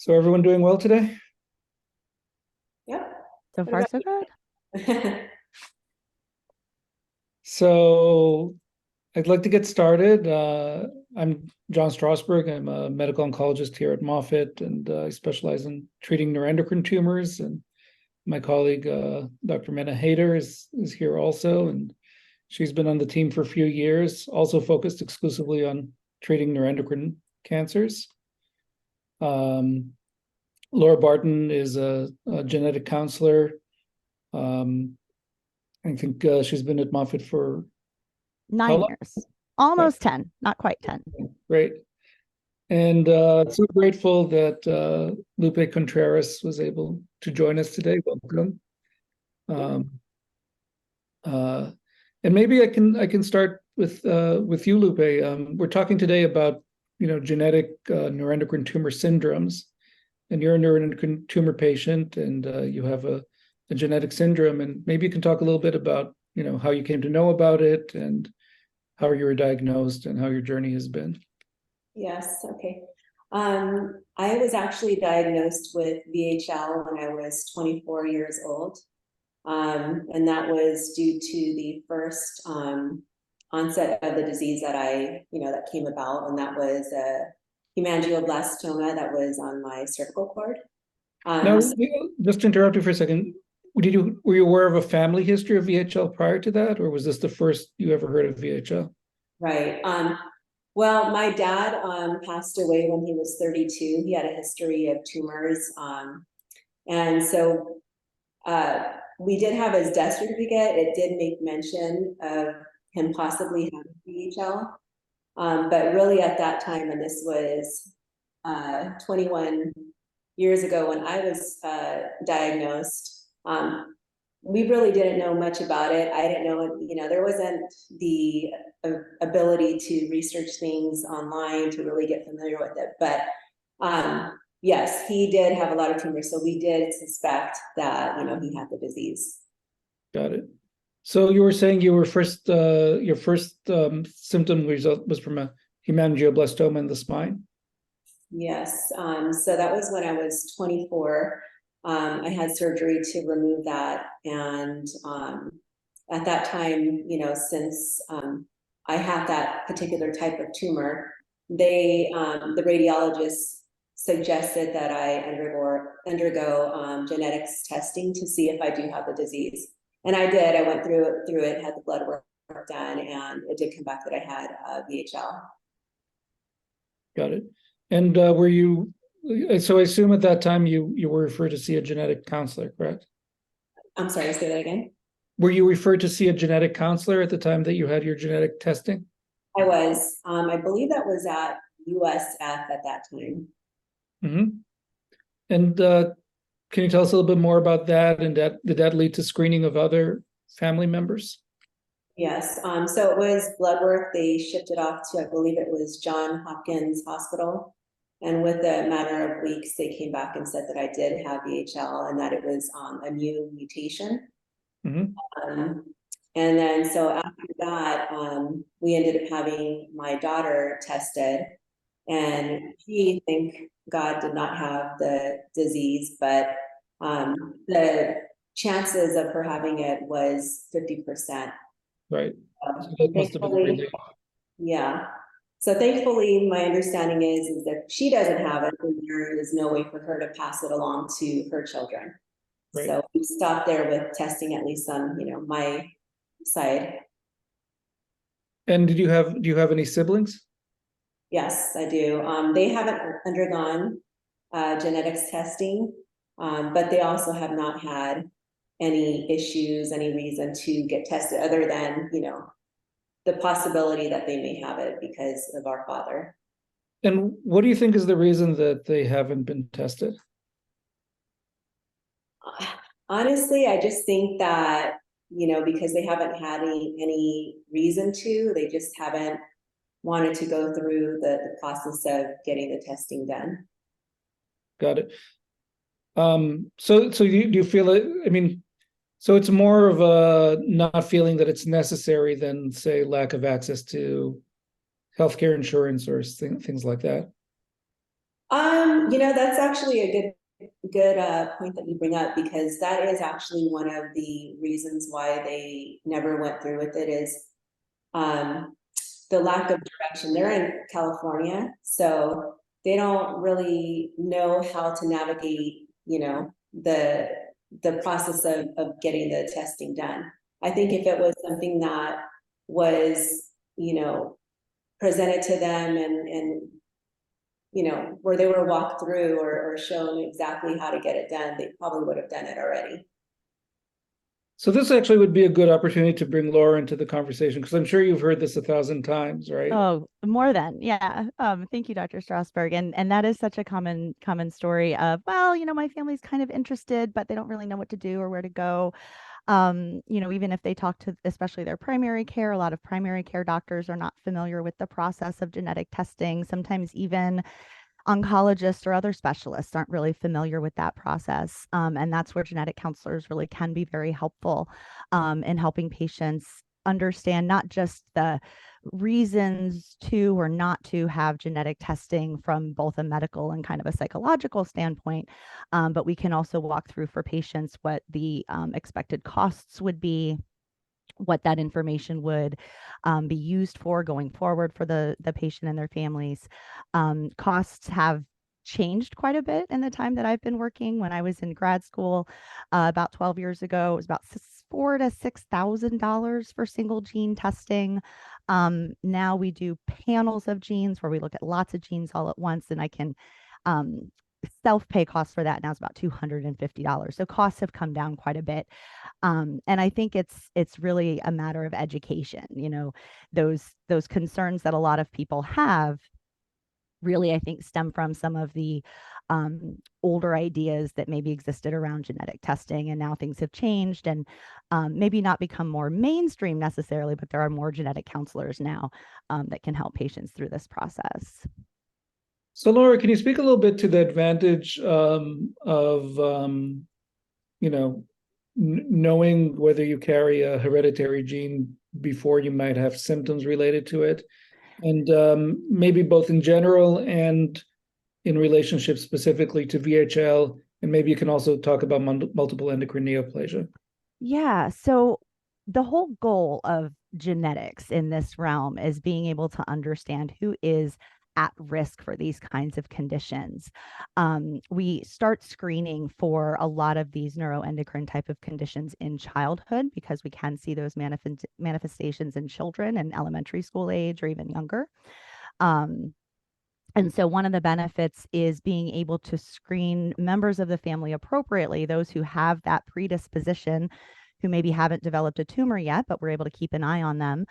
So everyone doing well today? Yep. So What far, about so good. you? So I'd like to get started. I'm John Strosberg. I'm a medical oncologist here at Moffitt, and I specialize in treating neuroendocrine tumors. And my colleague, Dr. Mena Haider, is here also, and she's been on the team for a few years, also focused exclusively on treating neuroendocrine cancers. Laura Barton is a genetic counselor. Um, I think she's been at Moffitt for how 9 long? years, almost 10, not quite 10. Great. And so grateful that Lupe Contreras was able to join us today. Welcome. Um, uh, and maybe I can start with you, Lupe. We're talking today about genetic neuroendocrine tumor syndromes, and you're a neuroendocrine tumor patient, and you have a genetic syndrome, and maybe you can talk a little bit about how you came to know about it and how you were diagnosed and how your journey has been. Yes, okay. I was actually diagnosed with VHL when I was 24 years old. And that was due to the first onset of the disease that came about, and that was a hemangioblastoma that was on my cervical cord. Now, just to interrupt you for a second, were you aware of a family history of VHL prior to that, or was this the first you ever heard of VHL? Right. Well, my dad passed away when he was 32. He had a history of tumors. And so we did have his death certificate. It did make mention of him possibly having VHL. But really at that time, and this was 21 years ago when I was diagnosed, we really didn't know much about it. I didn't know, there wasn't the ability to research things online to really get familiar with it. But yes, he did have a lot of tumors, so we did suspect that he had the disease. Got it. So you were saying your first symptom was from a hemangioblastoma in the spine? Yes. So that was when I was 24. I had surgery to remove that, and at that time, since I had that particular type of tumor, the radiologist suggested that I undergo genetics testing to see if I do have the disease, and I did. I went through it, had the blood work done, and it did come back that I had VHL. Got it. And so I assume at that time you were referred to see a genetic counselor, correct? I'm sorry, say that again. Were you referred to see a genetic counselor at the time that you had your genetic testing? I was. I believe that was at USF at that time. Mm-hmm. And can you tell us a little bit more about that? And did that lead to screening of other family members? Yes. So it was blood work. They shipped it off to, I believe it was Johns Hopkins Hospital. And with a matter of weeks, they came back and said that I did have VHL and that it was a new mutation. Mm-hmm. And then so after that, we ended up having my daughter tested, and she, thank God, did not have the disease, but the chances of her having it was 50%. Right. So that must have been really... Yeah. So thankfully, my understanding is that if she doesn't have it, then there is no way for her to pass it along to her children. Right. So we stopped there with testing, at least on my side. And do you have any siblings? Yes, I do. They haven't undergone genetics testing, but they also have not had any issues, any reason to get tested other than the possibility that they may have it because of our father. And what do you think is the reason that they haven't been tested? Honestly, I just think that, because they haven't had any reason to, they just haven't wanted to go through the process of getting the testing done. Got it. So do you feel it? I mean, so it's more of a not feeling that it's necessary than, say, lack of access to healthcare insurance or things like that. That's actually a good point that you bring up, because that is actually one of the reasons why they never went through with it, is the lack of direction. They're in California, so they don't really know how to navigate, the process of getting the testing done. I think if it was something that was, presented to them, and where they were walked through, or shown exactly how to get it done, they probably would have done it already. So this actually would be a good opportunity to bring Laura into the conversation, because I'm sure you've heard this 1,000 times, right? Oh, more than, yeah. Thank you, Dr. Strosberg. And that is such a common story of, well, my family's kind of interested, but they don't really know what to do or where to go. Even if they talk to, especially their primary care, a lot of primary care doctors are not familiar with the process of genetic testing. Sometimes even oncologists or other specialists aren't really familiar with that process. And that's where genetic counselors really can be very helpful in helping patients understand not just the reasons to or not to have genetic testing from both a medical and kind of a psychological standpoint, but we can also walk through for patients what the expected costs would be, what that information would be used for going forward for the patient and their families. Costs have changed quite a bit in the time that I've been working. When I was in grad school about 12 years ago, it was about $4,000 to $6,000 for single gene testing. Now we do panels of genes where we look at lots of genes all at once, and I can self-pay costs for that now is about $250. So costs have come down quite a bit. And I think it's really a matter of education. Those concerns that a lot of people have really, I think, stem from some of the older ideas that maybe existed around genetic testing, and now things have changed and maybe not become more mainstream necessarily, but there are more genetic counselors now that can help patients through this process. So Laura, can you speak a little bit to the advantage of knowing whether you carry a hereditary gene before you might have symptoms related to it, and maybe both in general and in relationship specifically to VHL, and maybe you can also talk about multiple endocrine neoplasia. Yeah, so the whole goal of genetics in this realm is being able to understand who is at risk for these kinds of conditions. We start screening for a lot of these neuroendocrine type of conditions in childhood, because we can see those manifestations in children in elementary school age or even younger. And so one of the benefits is being able to screen members of the family appropriately, those who have that predisposition, who maybe haven't developed a tumor yet, but we're able to keep an eye on them.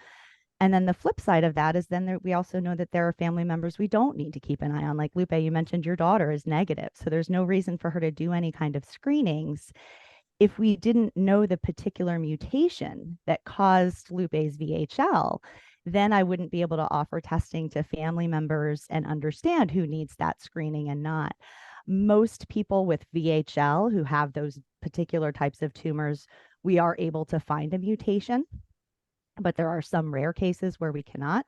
And then the flip side of that is then we also know that there are family members we don't need to keep an eye on. Like Lupe, you mentioned your daughter is negative, so there's no reason for her to do any kind of screenings. If we didn't know the particular mutation that caused Lupe's VHL, then I wouldn't be able to offer testing to family members and understand who needs that screening and not. Most people with VHL who have those particular types of tumors, we are able to find a mutation, but there are some rare cases where we cannot.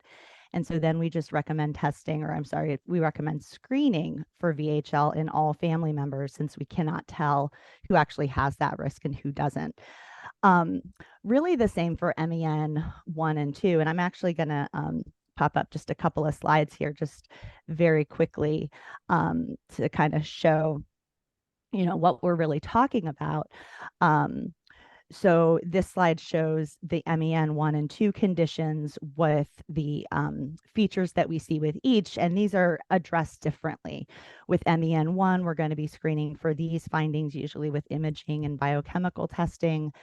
And so then we just recommend testing, or I'm sorry, we recommend screening for VHL in all family members, since we cannot tell who actually has that risk and who doesn't. Really the same for MEN 1 and 2. And I'm actually going to pop up just a couple of slides here just very quickly to kind of show, what we're really talking about. So this slide shows the MEN 1 and 2 conditions with the features that we see with each, and these are addressed differently. With MEN 1, we're going to be screening for these findings, usually with imaging and biochemical testing.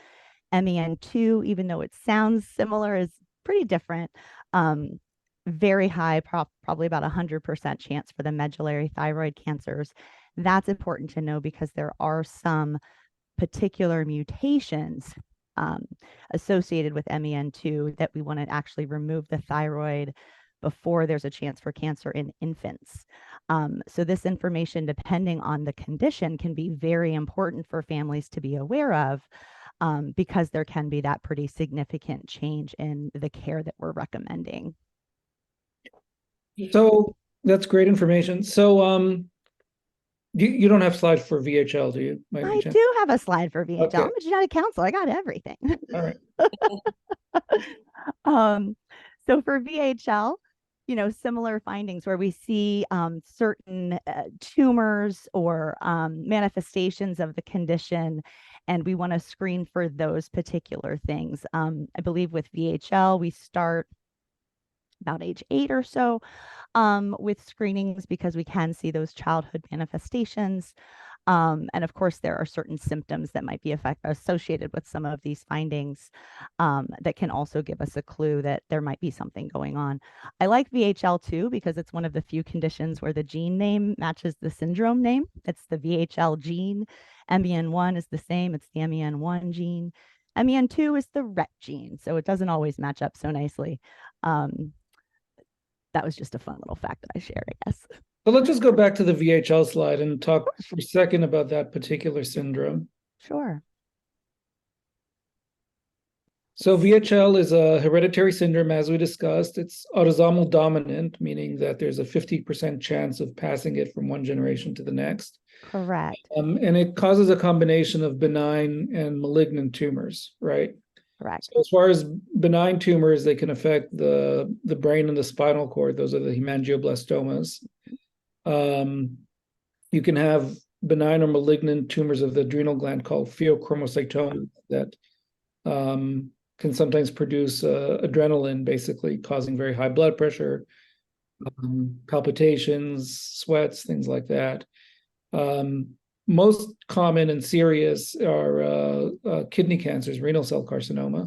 MEN 2, even though it sounds similar, is pretty different. Very high, probably about 100% chance for the medullary thyroid cancers. That's important to know because there are some particular mutations associated with MEN2 that we want to actually remove the thyroid before there's a chance for cancer in infants. So this information, depending on the condition, can be very important for families to be aware of, because there can be that pretty significant change in the care that we're recommending. So that's great information. So You don't have slides for VHL, do you? I do have a slide for VHL. Okay. I'm a genetic counselor. I got everything. All right. So for VHL, similar findings where we see certain tumors or manifestations of the condition, and we want to screen for those particular things. I believe with VHL, we start about age 8 or so with screenings because we can see those childhood manifestations. And of course, there are certain symptoms that might be associated with some of these findings that can also give us a clue that there might be something going on. I like VHL too because it's one of the few conditions where the gene name matches the syndrome name. It's the VHL gene. MEN1 is the same, it's the MEN1 gene. MEN2 is the Rett gene, so it doesn't always match up so nicely. That was just a fun little fact that I shared, I guess. So let's just go back to the VHL slide and talk for a second about that particular syndrome. Sure. So VHL is a hereditary syndrome, as we discussed. It's autosomal dominant, meaning that there's a 50% chance of passing it from one generation to the next. Correct. And it causes a combination of benign and malignant tumors, right? Correct. So as far as benign tumors, they can affect the brain and the spinal cord. Those are the hemangioblastomas. You can have benign or malignant tumors of the adrenal gland called pheochromocytoma that can sometimes produce adrenaline, basically causing very high blood pressure, palpitations, sweats, things like that. Most common and serious are kidney cancers, renal cell carcinoma.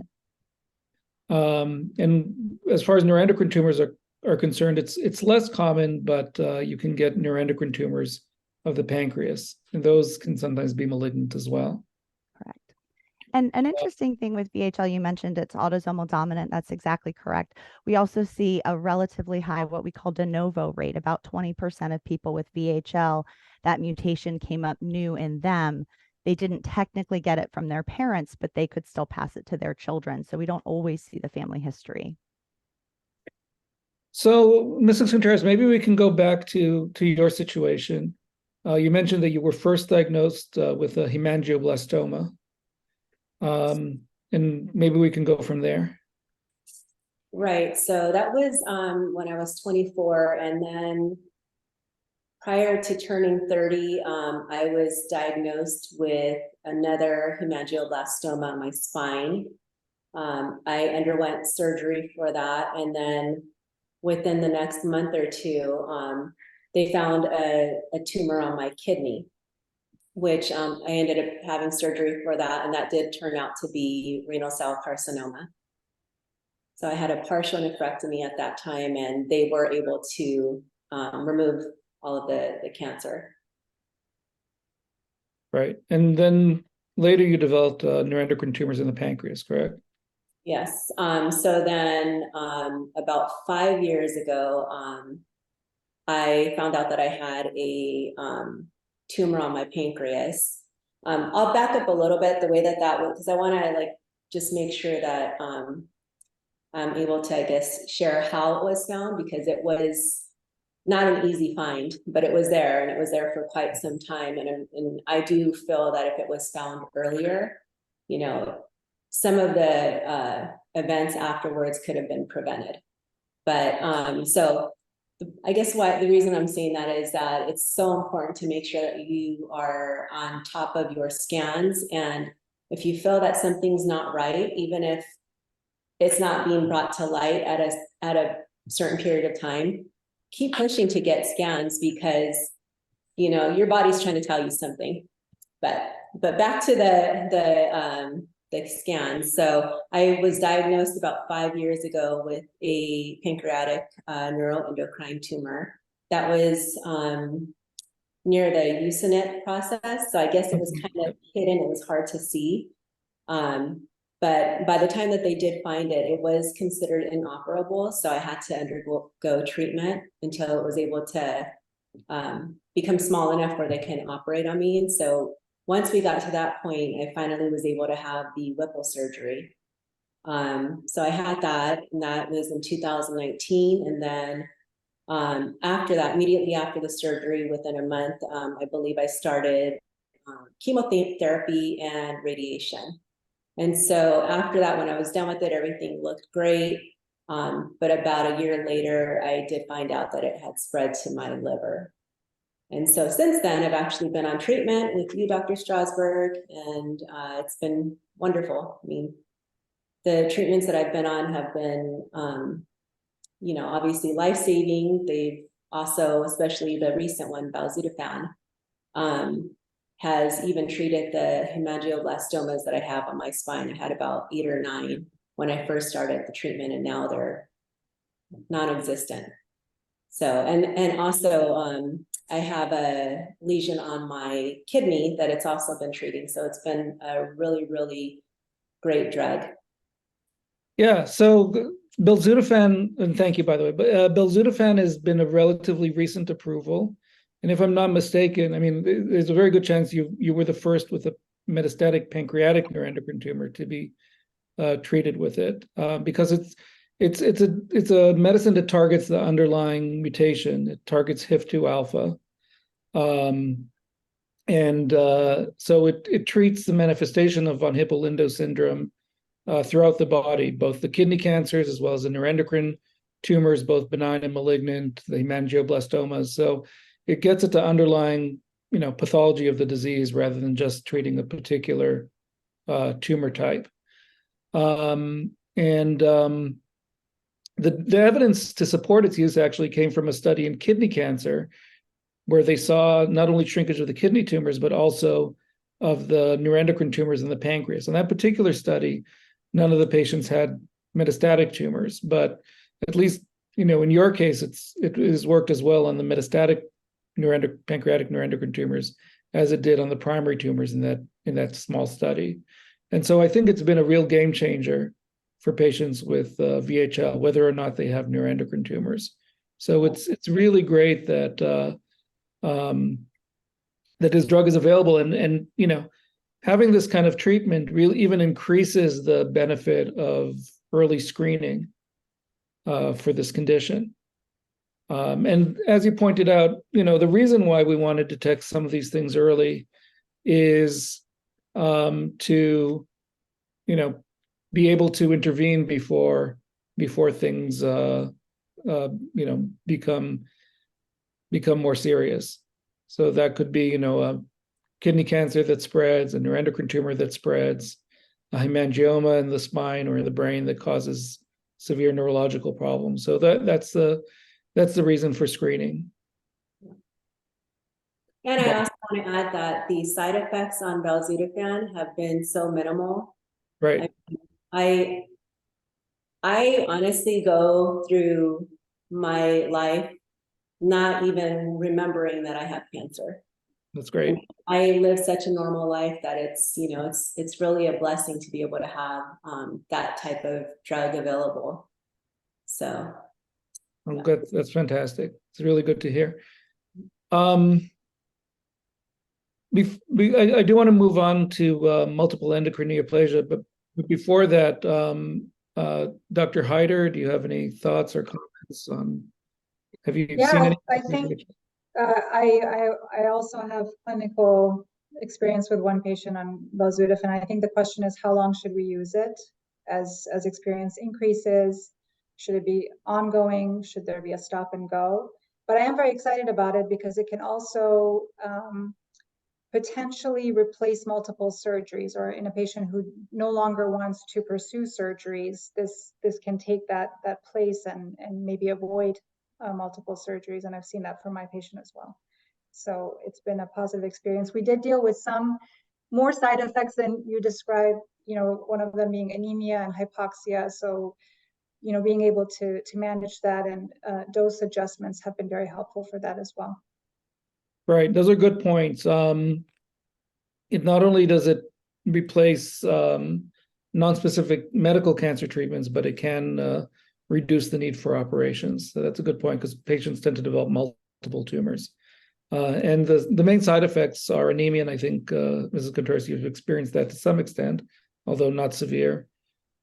And as far as neuroendocrine tumors are concerned, it's less common, but you can get neuroendocrine tumors of the pancreas, and those can sometimes be malignant as well. Correct. And an interesting thing with VHL, you mentioned it's autosomal dominant. That's exactly correct. We also see a relatively high, what we call de novo rate. About 20% of people with VHL, that mutation came up new in them. They didn't technically get it from their parents, but they could still pass it to their children. So we don't always see the family history. So, Mrs. Contreras, maybe we can go back to your situation. You mentioned that you were first diagnosed with a hemangioblastoma. And maybe we can go from there. Right. So that was when I was 24, and then prior to turning 30, I was diagnosed with another hemangioblastoma on my spine. I underwent surgery for that, and then within the next month or two, they found a tumor on my kidney, which I ended up having surgery for that, and that did turn out to be renal cell carcinoma. So I had a partial nephrectomy at that time, and they were able to remove all of the cancer. Right. And then later you developed neuroendocrine tumors in the pancreas, correct? Yes. So then about 5 years ago, I found out that I had a tumor on my pancreas. I'll back up a little bit the way that was, because I want to just make sure that I'm able to, I guess, share how it was found, because it was not an easy find, but it was there, and it was there for quite some time. And I do feel that if it was found earlier, some of the events afterwards could have been prevented. But so I guess the reason I'm saying that is that it's so important to make sure that you are on top of your scans. And if you feel that something's not right, even if it's not being brought to light at a certain period of time, keep pushing to get scans, because your body's trying to tell you something. But back to the scans. So I was diagnosed about 5 years ago with a pancreatic neuroendocrine tumor that was near the Usenet process. So I guess it was kind of hidden. It was hard to see. But by the time that they did find it, it was considered inoperable. So I had to undergo treatment until it was able to become small enough where they can operate on me. And so once we got to that point, I finally was able to have the Whipple surgery. So I had that, and that was in 2019. And then After that, immediately after the surgery, within a month, I believe I started chemotherapy and radiation. And so after that, when I was done with it, everything looked great. But about a year later, I did find out that it had spread to my liver. And so since then, I've actually been on treatment with you, Dr. Strosberg, and it's been wonderful. I mean, the treatments that I've been on have been, obviously life-saving. They've also, especially the recent one, belzutifan, has even treated the hemangioblastomas that I have on my spine. I had about 8 or 9 when I first started the treatment, and now they're non-existent. So, and also, I have a lesion on my kidney that it's also been treating. So it's been a really, really great drug. Yeah, so belzutifan, and thank you, by the way, but belzutifan has been a relatively recent approval. And if I'm not mistaken, I mean, there's a very good chance you were the first with a metastatic pancreatic neuroendocrine tumor to be treated with it, because it's a medicine that targets the underlying mutation. It targets HIF2 alpha, so it treats the manifestation of von Hippel-Lindau syndrome throughout the body, both the kidney cancers as well as the neuroendocrine tumors, both benign and malignant, the hemangioblastomas. So it gets at the underlying, pathology of the disease rather than just treating a particular tumor type. The evidence to support its use actually came from a study in kidney cancer, where they saw not only shrinkage of the kidney tumors, but also of the neuroendocrine tumors in the pancreas. In that particular study, none of the patients had metastatic tumors, but at least, in your case, it has worked as well on the metastatic pancreatic neuroendocrine tumors as it did on the primary tumors in that small study. And so I think it's been a real game changer for patients with VHL, whether or not they have neuroendocrine tumors. So it's really great that that this drug is available, and having this kind of treatment really even increases the benefit of early screening for this condition. And as you pointed out, the reason why we want to detect some of these things early is to, be able to intervene before things, become more serious. So that could be, a kidney cancer that spreads, a neuroendocrine tumor that spreads, a hemangioma in the spine or in the brain that causes severe neurological problems. So that's the reason for screening. And I also want to add that the side effects on belzutifan have been so minimal. Right. I honestly go through my life not even remembering that I have cancer. That's great. I live such a normal life that it's really a blessing to be able to have that type of drug available. So. Oh, good. That's fantastic. It's really good to hear. I do want to move on to multiple endocrine neoplasia, but before that, Dr. Hyder, do you have any thoughts or comments on? Have you seen any? I think I also have clinical experience with one patient on belzutifan. I think the question is, how long should we use it as experience increases? Should it be ongoing? Should there be a stop and go? But I am very excited about it because it can also potentially replace multiple surgeries, or in a patient who no longer wants to pursue surgeries, this can take that place and maybe avoid multiple surgeries. And I've seen that for my patient as well. So it's been a positive experience. We did deal with some more side effects than you described, one of them being anemia and hypoxia. So, being able to manage that, and dose adjustments have been very helpful for that as well. Right. Those are good points. It not only does it replace non-specific medical cancer treatments, but it can reduce the need for operations. So that's a good point, because patients tend to develop multiple tumors. And the main side effects are anemia, and I think, Mrs. Contreras, you've experienced that to some extent, although not severe,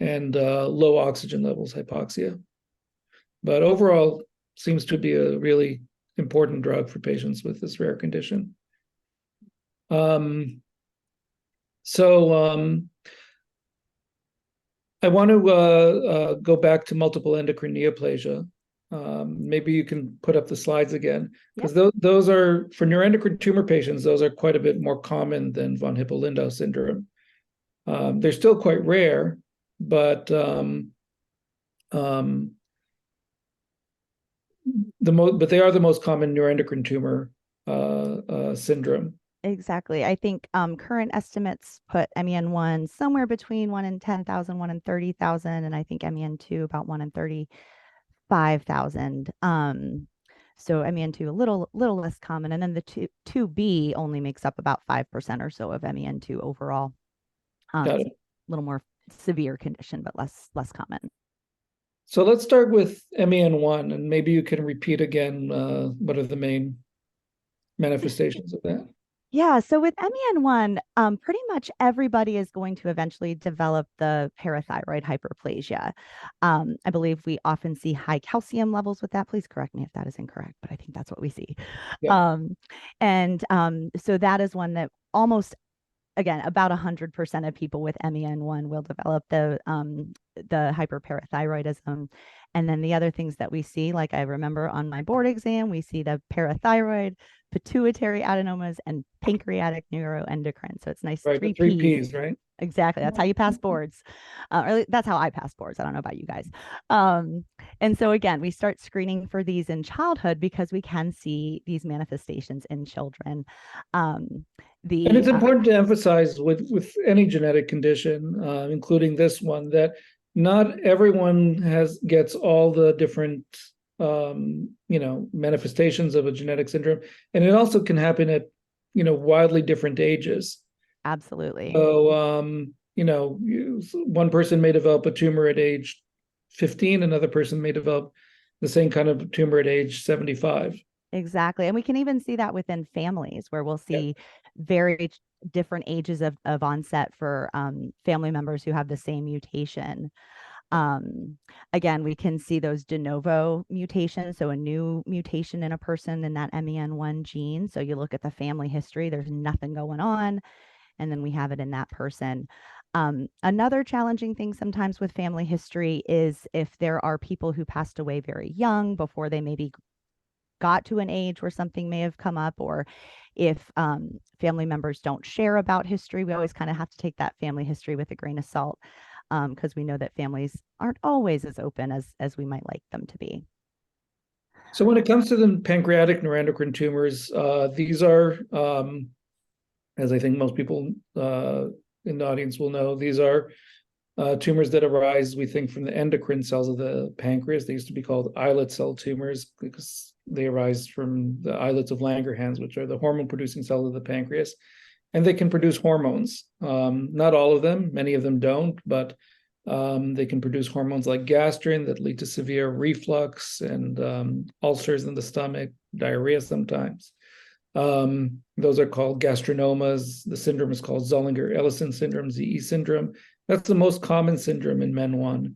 and low oxygen levels, hypoxia. But overall, seems to be a really important drug for patients with this rare condition. I want to go back to multiple endocrine neoplasia. Maybe you can put up the slides again, because those are, for neuroendocrine tumor patients, those are quite a bit more common than von Hippel-Lindau syndrome. They're still quite rare, but they are the most common neuroendocrine tumor syndrome. Exactly. I think current estimates put MEN1 somewhere between 1 in 10,000, 1 in 30,000, and I think MEN2 about 1 in 35,000. So MEN2 a little less common, and then the 2B only makes up about 5% or so of MEN2 overall. Got it. A little more severe condition, but less common. So let's start with MEN1, and maybe you can repeat again what are the main manifestations of that? Yeah, so with MEN1, pretty much everybody is going to eventually develop the parathyroid hyperplasia. I believe we often see high calcium levels with that. Please correct me if that is incorrect, but I think that's what we see. Yeah. So that is one that almost, again, about 100% of people with MEN1 will develop the hyperparathyroidism. And then the other things that we see, like I remember on my board exam, we see the parathyroid, pituitary adenomas, and pancreatic neuroendocrine. So it's nice. Right, Three the three Ps. Ps, right? Exactly. That's how you pass boards. Or that's how I pass boards. I don't know about you guys. And so again, we start screening for these in childhood because we can see these manifestations in children. And it's important to emphasize with any genetic condition, including this one, that not everyone gets all the different manifestations of a genetic syndrome, and it also can happen at wildly different ages. Absolutely. So one person may develop a tumor at age 15, another person may develop the same kind of tumor at age 75. Exactly. And we can even see that within families where we'll see very different ages of onset for family members who have the same mutation. Again, we can see those de novo mutations, so a new mutation in a person in that MEN1 gene. So you look at the family history, there's nothing going on, and then we have it in that person. Another challenging thing sometimes with family history is if there are people who passed away very young before they maybe got to an age where something may have come up, or if family members don't share about history, we always kind of have to take that family history with a grain of salt, because we know that families aren't always as open as we might like them to be. So when it comes to the pancreatic neuroendocrine tumors, these are, as I think most people in the audience will know, these are tumors that arise, we think, from the endocrine cells of the pancreas. They used to be called islet cell tumors because they arise from the islets of Langerhans, which are the hormone-producing cells of the pancreas. And they can produce hormones. Not all of them, many of them don't, but they can produce hormones like gastrin that lead to severe reflux and ulcers in the stomach, diarrhea sometimes. Those are called gastrinomas. The syndrome is called Zollinger-Ellison syndrome, ZE syndrome. That's the most common syndrome in MEN1.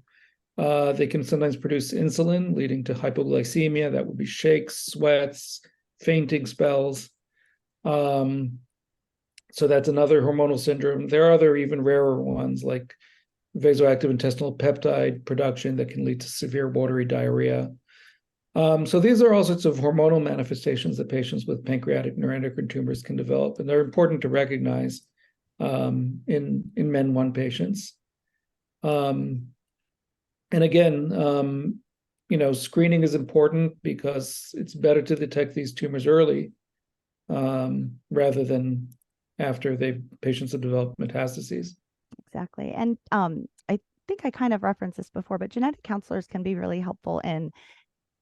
They can sometimes produce insulin, leading to hypoglycemia. That would be shakes, sweats, fainting spells. So that's another hormonal syndrome. There are other even rarer ones like vasoactive intestinal peptide production that can lead to severe watery diarrhea. So these are all sorts of hormonal manifestations that patients with pancreatic neuroendocrine tumors can develop, and they're important to recognize in MEN1 patients. And again, screening is important because it's better to detect these tumors early rather than after patients have developed metastases. Exactly. And I think I kind of referenced this before, but genetic counselors can be really helpful in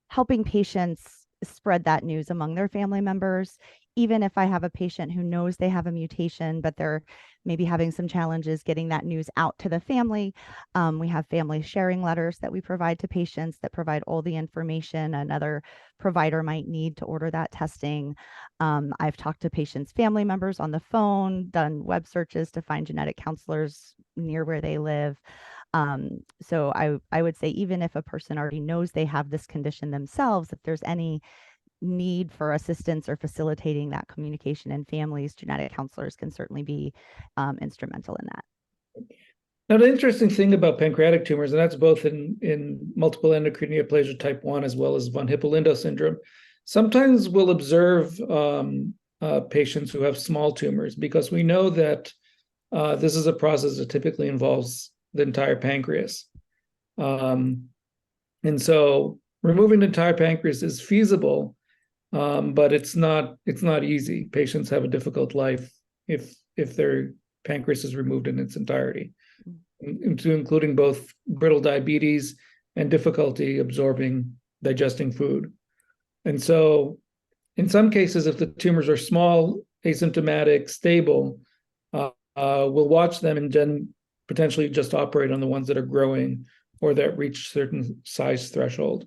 helping patients spread that news among their family members. Even if I have a patient who knows they have a mutation, but they're maybe having some challenges getting that news out to the family, we have family sharing letters that we provide to patients that provide all the information another provider might need to order that testing. I've talked to patients' family members on the phone, done web searches to find genetic counselors near where they live. So I would say even if a person already knows they have this condition themselves, if there's any need for assistance or facilitating that communication in families, genetic counselors can certainly be instrumental in that. Now, the interesting thing about pancreatic tumors, and that's both in multiple endocrine neoplasia type 1 as well as von Hippel-Lindau syndrome, sometimes we'll observe patients who have small tumors because we know that this is a process that typically involves the entire pancreas. And so removing the entire pancreas is feasible, but it's not easy. Patients have a difficult life if their pancreas is removed in its entirety, including both brittle diabetes and difficulty digesting food. And so in some cases, if the tumors are small, asymptomatic, stable, we'll watch them and then potentially just operate on the ones that are growing or that reach certain size threshold,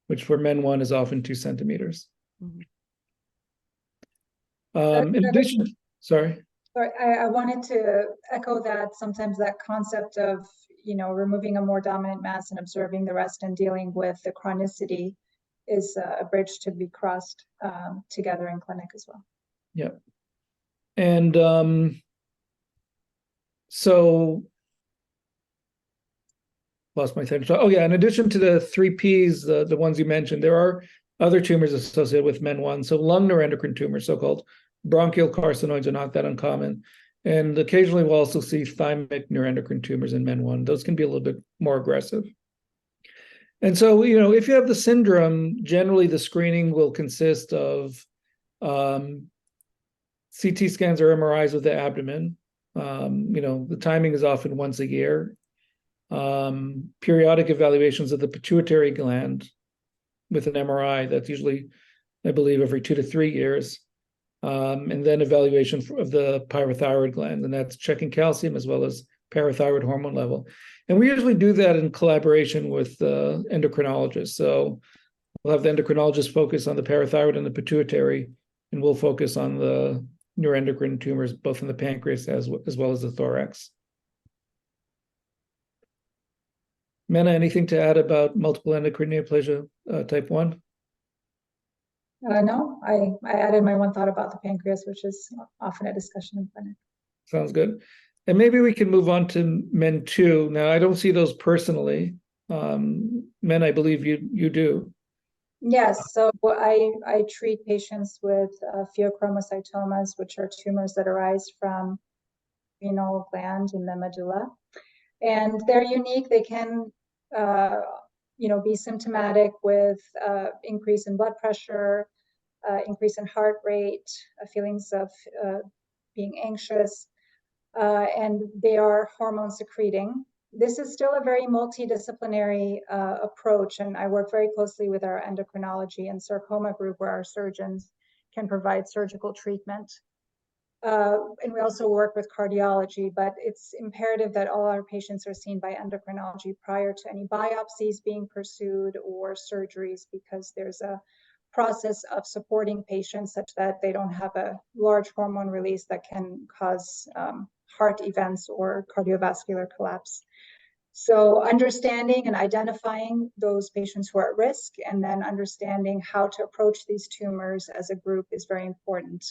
which for men 1 is often 2 centimeters. In addition, sorry. Sorry, I wanted to echo that sometimes that concept of, removing a more dominant mass and observing the rest and dealing with the chronicity is a bridge to be crossed together in clinic as well. Yeah. And so lost my train of thought. Oh yeah, in addition to the 3Ps, the ones you mentioned, there are other tumors associated with men 1. So lung neuroendocrine tumors, so-called bronchial carcinoids, are not that uncommon. And occasionally we'll also see thymic neuroendocrine tumors in men 1. Those can be a little bit more aggressive. And so, if you have the syndrome, generally the screening will consist of CT scans or MRIs of the abdomen. The timing is often once a year. Periodic evaluations of the pituitary gland with an MRI. That's usually, I believe, every 2 to 3 years. And then evaluation of the pyrothyroid gland, and that's checking calcium as well as parathyroid hormone level. And we usually do that in collaboration with endocrinologists. So we'll have the endocrinologist focus on the parathyroid and the pituitary, and we'll focus on the neuroendocrine tumors, both in the pancreas as well as the thorax. Mena, anything to add about multiple endocrine neoplasia type 1? No, I added my one thought about the pancreas, which is often a discussion in clinic. Sounds good. And maybe we can move on to men 2. Now, I don't see those personally. Men, I believe you do. Yes, so I treat patients with pheochromocytomas, which are tumors that arise from renal gland in the medulla. And they're unique. They can be symptomatic with increase in blood pressure, increase in heart rate, feelings of being anxious, and they are hormone secreting. This is still a very multidisciplinary approach, and I work very closely with our endocrinology and sarcoma group, where our surgeons can provide surgical treatment. And we also work with cardiology, but it's imperative that all our patients are seen by endocrinology prior to any biopsies being pursued or surgeries, because there's a process of supporting patients such that they don't have a large hormone release that can cause heart events or cardiovascular collapse. So understanding and identifying those patients who are at risk, and then understanding how to approach these tumors as a group is very important.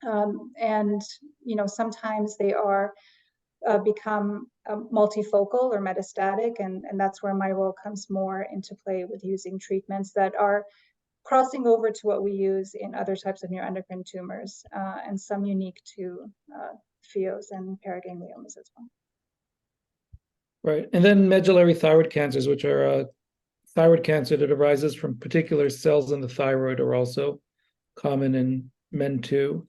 And sometimes they are become multifocal or metastatic, and that's where my role comes more into play, with using treatments that are crossing over to what we use in other types of neuroendocrine tumors, and some unique to pheos and paragangliomas as well. Right. And then medullary thyroid cancers, which are a thyroid cancer that arises from particular cells in the thyroid, are also common in men 2.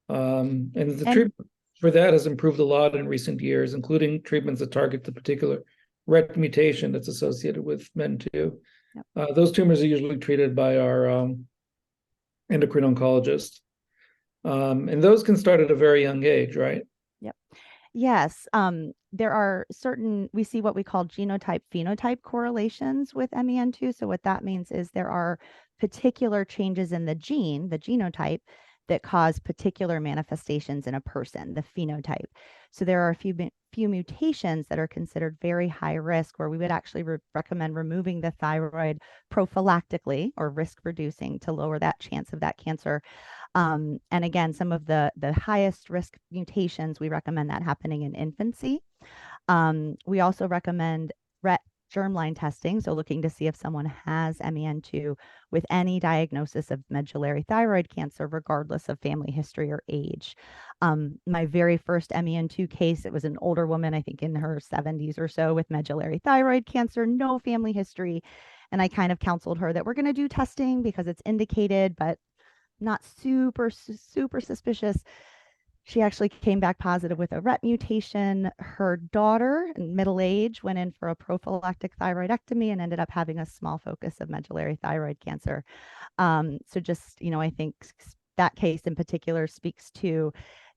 And the treatment for that has improved a lot in recent years, including treatments that target the particular RET mutation that's associated with men 2. Yep. Those tumors are usually treated by our endocrine oncologist. And those can start at a very young age, right? Yep. Yes. There are we see what we call genotype-phenotype correlations with MEN2. So what that means is there are particular changes in the gene, the genotype, that cause particular manifestations in a person, the phenotype. So there are a few mutations that are considered very high risk, where we would actually recommend removing the thyroid prophylactically or risk reducing to lower that chance of that cancer. And again, some of the highest risk mutations, we recommend that happening in infancy. We also recommend germline testing, so looking to see if someone has MEN2 with any diagnosis of medullary thyroid cancer, regardless of family history or age. My very first MEN2 case, it was an older woman, I think in her 70s or so, with medullary thyroid cancer, no family history. And I kind of counseled her that we're going to do testing because it's indicated, but not super suspicious. She actually came back positive with a RET mutation. Her daughter, in middle age, went in for a prophylactic thyroidectomy and ended up having a small focus of medullary thyroid cancer. So just, I think that case in particular speaks to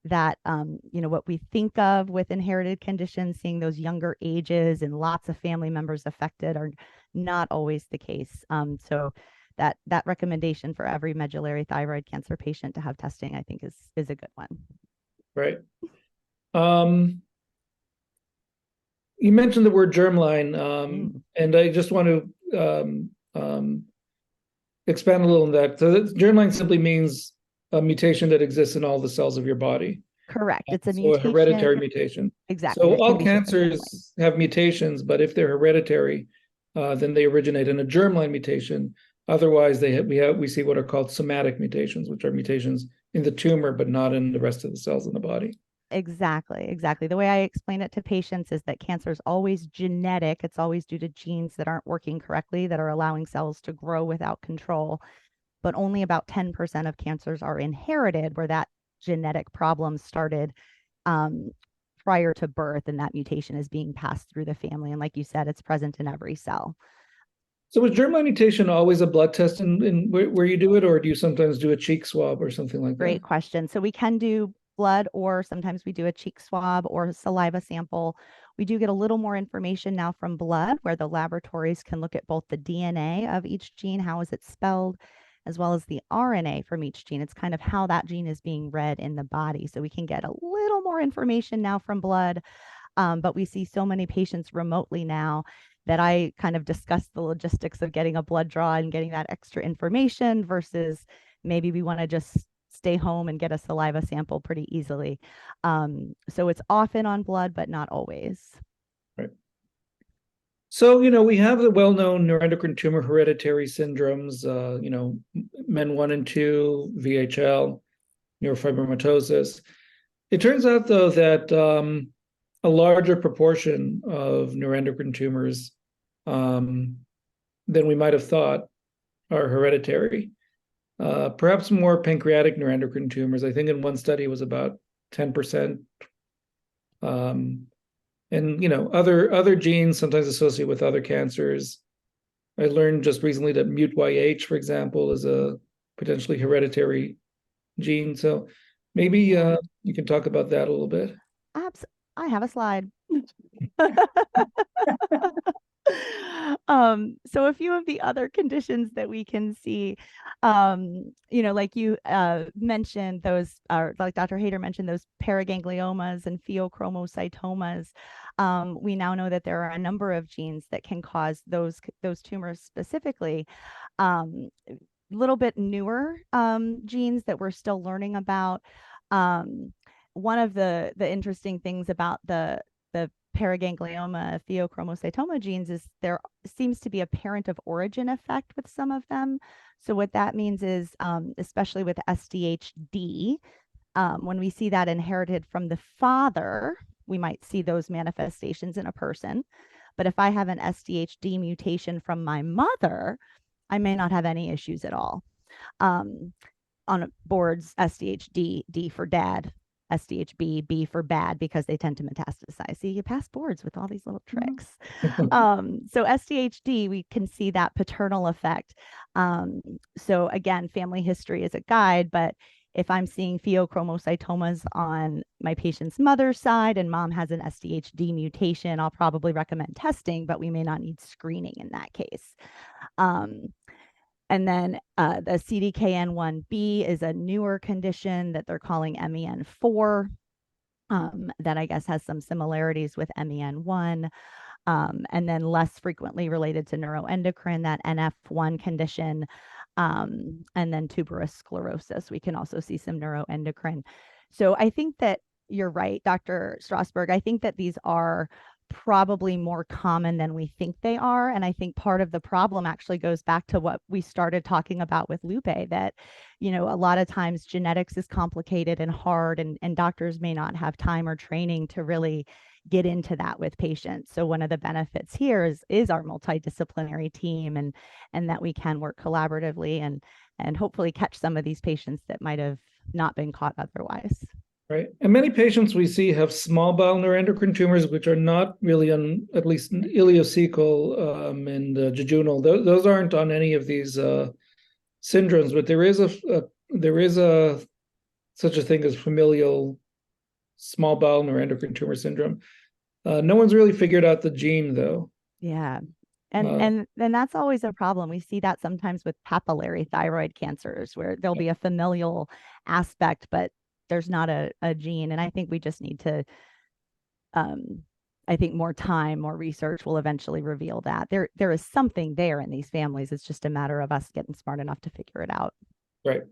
that, what we think of with inherited conditions, seeing those younger ages and lots of family members affected are not always the case. So that recommendation for every medullary thyroid cancer patient to have testing, I think is a good one. Right. You mentioned the word germline, and I just want to expand a little on that. So germline simply means a mutation that exists in all the cells of your body. Correct. It's a So mutation. a hereditary mutation. Exactly. So all cancers have mutations, but if they're hereditary, then they originate in a germline mutation. Otherwise, we see what are called somatic mutations, which are mutations in the tumor, but not in the rest of the cells in the body. Exactly. The way I explain it to patients is that cancer is always genetic. It's always due to genes that aren't working correctly, that are allowing cells to grow without control. But only about 10% of cancers are inherited, where that genetic problem started prior to birth, and that mutation is being passed through the family. And like you said, it's present in every cell. So was germline mutation always a blood test in where you do it, or do you sometimes do a cheek swab or something like that? Great question. So we can do blood, or sometimes we do a cheek swab or a saliva sample. We do get a little more information now from blood, where the laboratories can look at both the DNA of each gene, how is it spelled, as well as the RNA from each gene. It's kind of how that gene is being read in the body. So we can get a little more information now from blood. But we see so many patients remotely now that I kind of discuss the logistics of getting a blood draw and getting that extra information versus maybe we want to just stay home and get a saliva sample pretty easily. So it's often on blood, but not always. Right. So, we have the well-known neuroendocrine tumor hereditary syndromes, MEN1 and 2, VHL, neurofibromatosis. It turns out, though, that a larger proportion of neuroendocrine tumors than we might have thought are hereditary. Perhaps more pancreatic neuroendocrine tumors. I think in one study it was about 10%. And other genes sometimes associated with other cancers. I learned just recently that MUT-YH, for example, is a potentially hereditary gene. So maybe you can talk about that a little bit. I have a slide. So a few of the other conditions that we can see, like you mentioned, those are, like Dr. Hayter mentioned, those paragangliomas and pheochromocytomas. We now know that there are a number of genes that can cause those tumors specifically. Little bit newer genes that we're still learning about. One of the interesting things about the paraganglioma pheochromocytoma genes is there seems to be a parent of origin effect with some of them. So what that means is, especially with SDHD, when we see that inherited from the father, we might see those manifestations in a person. But if I have an SDHD mutation from my mother, I may not have any issues at all. On boards, SDHD, D for dad, SDHB, B for bad, because they tend to metastasize. See, you pass boards with all these little tricks. So SDHD, we can see that paternal effect. So again, family history is a guide, but if I'm seeing pheochromocytomas on my patient's mother's side and mom has an SDHD mutation, I'll probably recommend testing, but we may not need screening in that case. And then the CDKN1B is a newer condition that they're calling MEN4, that I guess has some similarities with MEN1. And then less frequently related to neuroendocrine, that NF1 condition, and then tuberous sclerosis. We can also see some neuroendocrine. So I think that you're right, Dr. Strosberg. I think that these are probably more common than we think they are. And I think part of the problem actually goes back to what we started talking about with Lupe, that, a lot of times genetics is complicated and hard, and doctors may not have time or training to really get into that with patients. So one of the benefits here is our multidisciplinary team, and that we can work collaboratively and hopefully catch some of these patients that might have not been caught otherwise. Right. And many patients we see have small bowel neuroendocrine tumors, which are not really on, at least ileocecal and jejunal. Those aren't on any of these syndromes, but there is such a thing as familial small bowel neuroendocrine tumor syndrome. No one's really figured out the gene, though. Yeah. And that's always a problem. We see that sometimes with papillary thyroid cancers, where there'll be a familial aspect, but there's not a gene. And I think we just need to, I think more time, more research will eventually reveal that there is something there in these families. It's just a matter of us getting smart enough to figure it out. Right.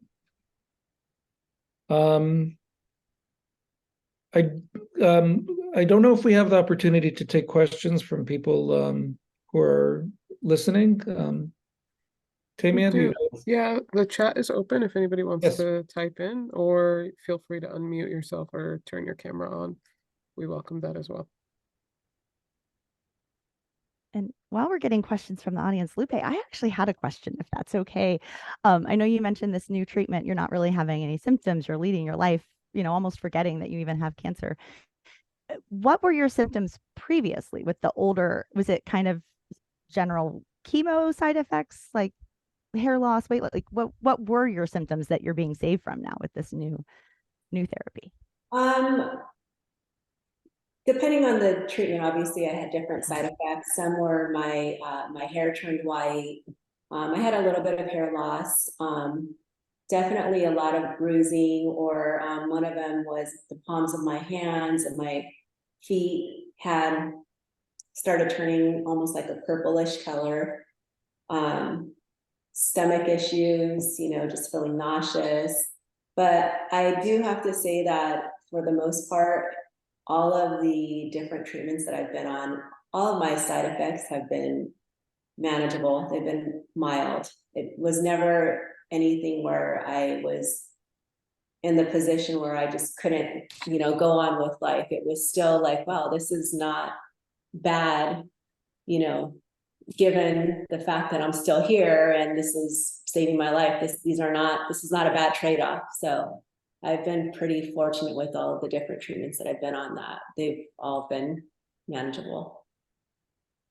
I don't know if we have the opportunity to take questions from people who are listening. Tamian, yeah, the chat is open if anybody wants Yes. to type in, or feel free to unmute yourself or turn your camera on. We welcome that as well. And while we're getting questions from the audience, Lupe, I actually had a question, if that's okay. I know you mentioned this new treatment. You're not really having any symptoms. You're leading your life, almost forgetting that you even have cancer. What were your symptoms previously with the older? Was it kind of general chemo side effects, like hair loss, weight loss? Like what were your symptoms that you're being saved from now with this new therapy? Depending on the treatment, obviously I had different side effects. Some were my hair turned white. I had a little bit of hair loss. Definitely a lot of bruising, or one of them was the palms of my hands and my feet had started turning almost like a purplish color. Stomach issues, just feeling nauseous. But I do have to say that for the most part, all of the different treatments that I've been on, all of my side effects have been manageable. They've been mild. It was never anything where I was in the position where I just couldn't, go on with life. It was still like, wow, this is not bad, given the fact that I'm still here and this is saving my life. This is not a bad trade-off. So I've been pretty fortunate with all of the different treatments that I've been on, that they've all been manageable.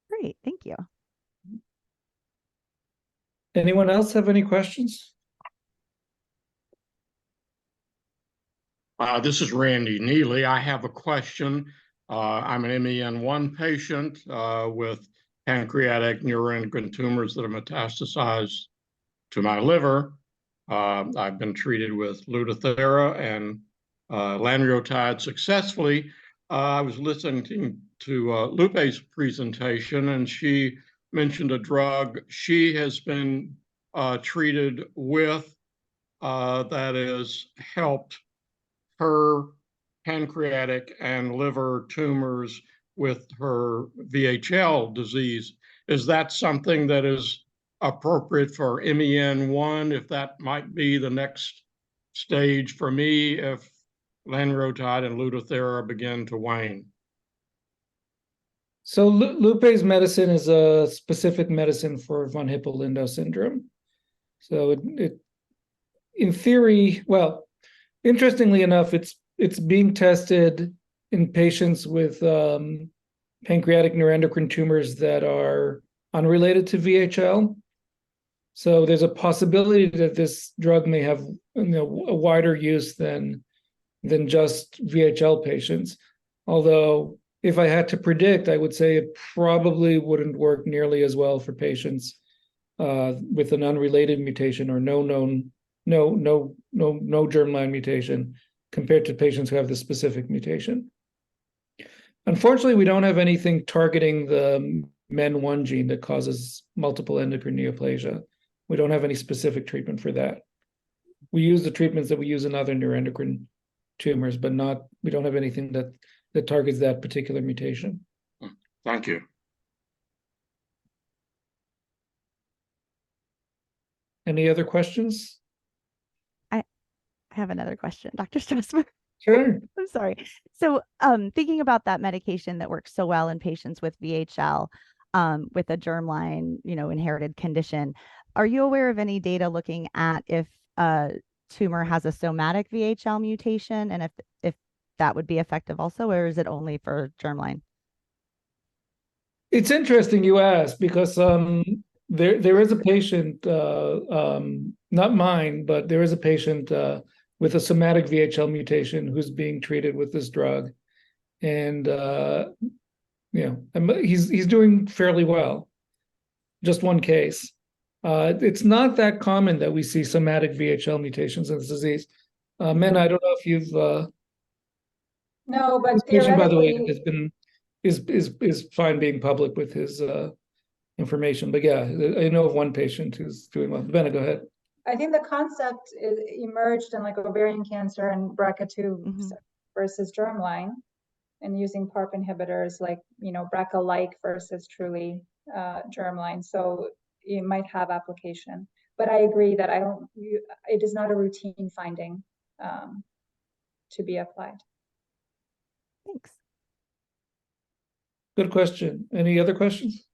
Great, thank you. anyone else have any questions? This is Randy Neely. I have a question. I'm an MEN1 patient with pancreatic neuroendocrine tumors that are metastasized to my liver. I've been treated with Lutathera and lanreotide successfully. I was listening to Lupe's presentation, and she mentioned a drug she has been treated with that has helped her pancreatic and liver tumors with her VHL disease. Is that something that is appropriate for MEN1, if that might be the next stage for me if lanreotide and Lutathera begin to wane? So Lupe's medicine is a specific medicine for von Hippel-Lindau syndrome. So it in theory, well, interestingly enough, it's being tested in patients with pancreatic neuroendocrine tumors that are unrelated to VHL. So there's a possibility that this drug may have a wider use than just VHL patients. Although if I had to predict, I would say it probably wouldn't work nearly as well for patients with an unrelated mutation or no germline mutation compared to patients who have the specific mutation. Unfortunately, we don't have anything targeting the MEN1 gene that causes multiple endocrine neoplasia. We don't have any specific treatment for that. We use the treatments that we use in other neuroendocrine tumors, but we don't have anything that targets that particular mutation. Thank you. Any other questions? I have another question, Dr. Strosberg. Sure. I'm sorry. So thinking about that medication that works so well in patients with VHL, with a germline, inherited condition, are you aware of any data looking at if a tumor has a somatic VHL mutation and if that would be effective also, or is it only for germline? It's interesting you ask because there is a patient, not mine, but there is a patient with a somatic VHL mutation who's being treated with this drug, and he's doing fairly well. Just one case. It's not that common that we see somatic VHL mutations in this disease. Men, I don't know if you've No, but this patient, by the way, theoretically, has been is fine being public with his information. But yeah, I know of one patient who's doing well. Benna, go ahead. I think the concept emerged in like ovarian cancer and BRCA2 versus germline, and using PARP inhibitors like, BRCA-like versus truly germline. So it might have application, but I agree that it is not a routine finding to be applied. Thanks. Good question. Any other questions?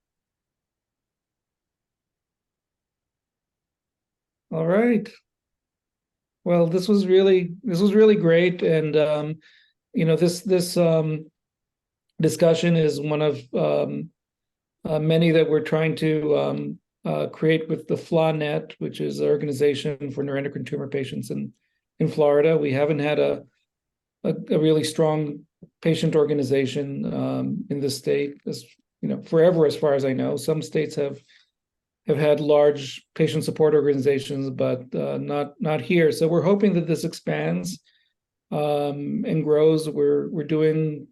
All right. Well, this was really great, and this discussion is one of many that we're trying to create with the FLaNET, which is an organization for neuroendocrine tumor patients in Florida. We haven't had a really strong patient organization in this state, forever, as far as I know. Some states have had large patient support organizations, but not here. So we're hoping that this expands and grows. We're doing,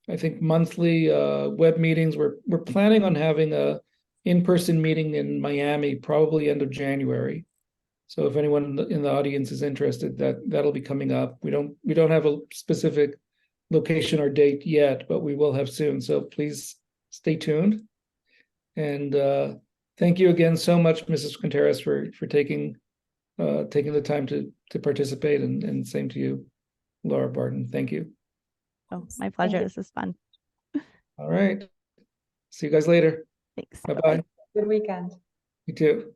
I think, monthly web meetings. We're planning on having a in-person meeting in Miami, probably end of January. So if anyone in the audience is interested, that'll be coming up. We don't have a specific location or date yet, but we will have soon. So please stay tuned. And thank you again so much, Mrs. Contreras, for taking the time to participate, and same to you, Laura Barton. Thank you. Oh, my pleasure. This is fun. All right. See you guys later. Thanks. Bye-bye. Good weekend. You too.